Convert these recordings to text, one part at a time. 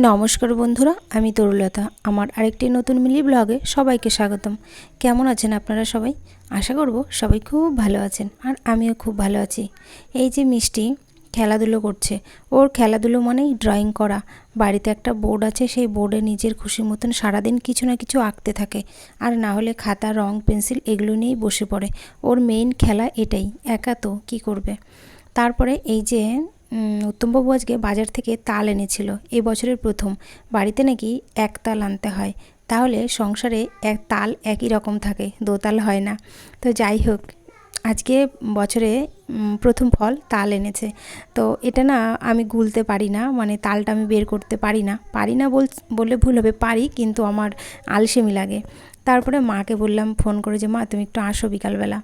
নমস্কার বন্ধুরা, আমি তরুলতা। আমার আরেকটি নতুন মিলি ব্লগে সবাইকে স্বাগতম। কেমন আছেন আপনারা সবাই? আশা করব সবাই খুব ভালো আছেন, আর আমিও খুব ভালো আছি। এই যে মিষ্টি খেলাধুলো করছে, ওর খেলাধুলো মানেই ড্রয়িং করা। বাড়িতে একটা বোর্ড আছে, সেই বোর্ডে নিজের খুশি মতন সারাদিন কিছু না কিছু আঁকতে থাকে, আর না হলে খাতা, রং, পেন্সিল এগুলো নিয়েই বসে পড়ে। ওর মেইন খেলা এটাই। একা তো কী করবে। তারপরে এই যে উত্তমবাবু আজকে বাজার থেকে তাল এনেছিল। এই বছরের প্রথম বাড়িতে নাকি এক তাল আনতে হয়, তাহলে সংসারে এক তাল একই রকম থাকে, দোতাল হয় না। তো যাই হোক, আজকে বছরে প্রথম ফল তাল এনেছে। তো এটা না আমি গুলতে পারি না, মানে তালটা আমি বের করতে পারি না বললে ভুল হবে, পারি, কিন্তু আমার আলসেমি লাগে। তারপরে মাকে বললাম ফোন করে যে মা তুমি একটু আসো বিকালবেলা।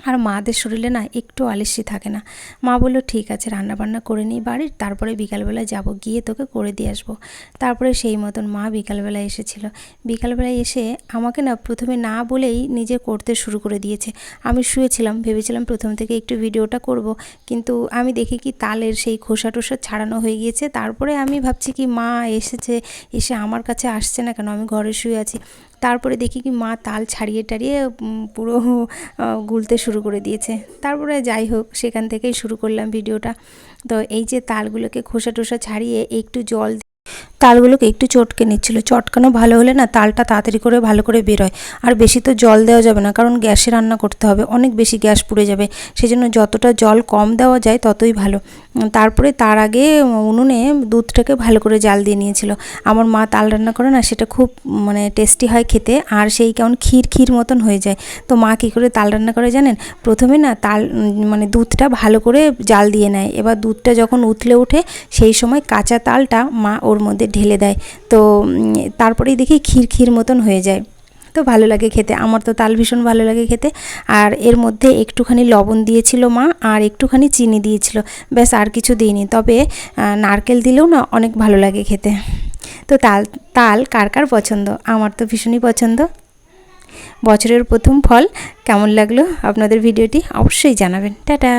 আর মাদের শরীরে না একটু আলস্যি থাকে না। মা বললো ঠিক আছে, রান্নাবান্না করে নিই বাড়ির, তারপরে বিকালবেলা যাব, গিয়ে তোকে করে দিয়ে আসবো। তারপরে সেই মতন মা বিকালবেলা এসেছিলো। বিকালবেলায় এসে আমাকে না প্রথমে না বলেই নিজে করতে শুরু করে দিয়েছে। আমি শুয়েছিলাম, ভেবেছিলাম প্রথম থেকে একটু ভিডিওটা করব, কিন্তু আমি দেখি কি তালের সেই খোসা টোসা ছাড়ানো হয়ে গিয়েছে। তারপরে আমি ভাবছি কি মা এসেছে, এসে আমার কাছে আসছে না কেন, আমি ঘরে শুয়ে আছি। তারপরে দেখি কি মা তাল ছাড়িয়ে টাড়িয়ে পুরো গুলতে শুরু করে দিয়েছে। তারপরে যাই হোক, সেখান থেকেই শুরু করলাম ভিডিওটা। তো এই যে তালগুলোকে খোসা টোসা ছাড়িয়ে একটু জল তালগুলোকে একটু চটকে নিচ্ছিল। চটকানো ভালো হলে না তালটা তাড়াতাড়ি করে ভালো করে বেরোয়। আর বেশি তো জল দেওয়া যাবে না, কারণ গ্যাসে রান্না করতে হবে, অনেক বেশি গ্যাস পুড়ে যাবে। সেজন্য যতটা জল কম দেওয়া যায় ততই ভালো। তারপরে তার আগে উনুনে দুধটাকে ভালো করে জাল দিয়ে নিয়েছিল। আমার মা তাল রান্না করে না, সেটা খুব মানে টেস্টি হয় খেতে, আর সেই কেমন ক্ষীর ক্ষীর মতন হয়ে যায়। তো মা কী করে তাল রান্না করে জানেন? প্রথমে না তাল মানে দুধটা ভালো করে জাল দিয়ে নেয়। এবার দুধটা যখন উতলে ওঠে, সেই সময় কাঁচা তালটা মা ওর মধ্যে ঢেলে দেয়। তো তারপরেই দেখি ক্ষীর ক্ষীর মতন হয়ে যায়। তো ভালো লাগে খেতে, আমার তো তাল ভীষণ ভালো লাগে খেতে। আর এর মধ্যে একটুখানি লবণ দিয়েছিল মা, আর একটুখানি চিনি দিয়েছিল, ব্যাস, আর কিছু দিইনি। তবে নারকেল দিলেও না অনেক ভালো লাগে খেতে। তো তাল কার কার পছন্দ? আমার তো ভীষণই পছন্দ। বছরের প্রথম ফল কেমন লাগলো আপনাদের ভিডিওটি অবশ্যই জানাবেন। টাটা।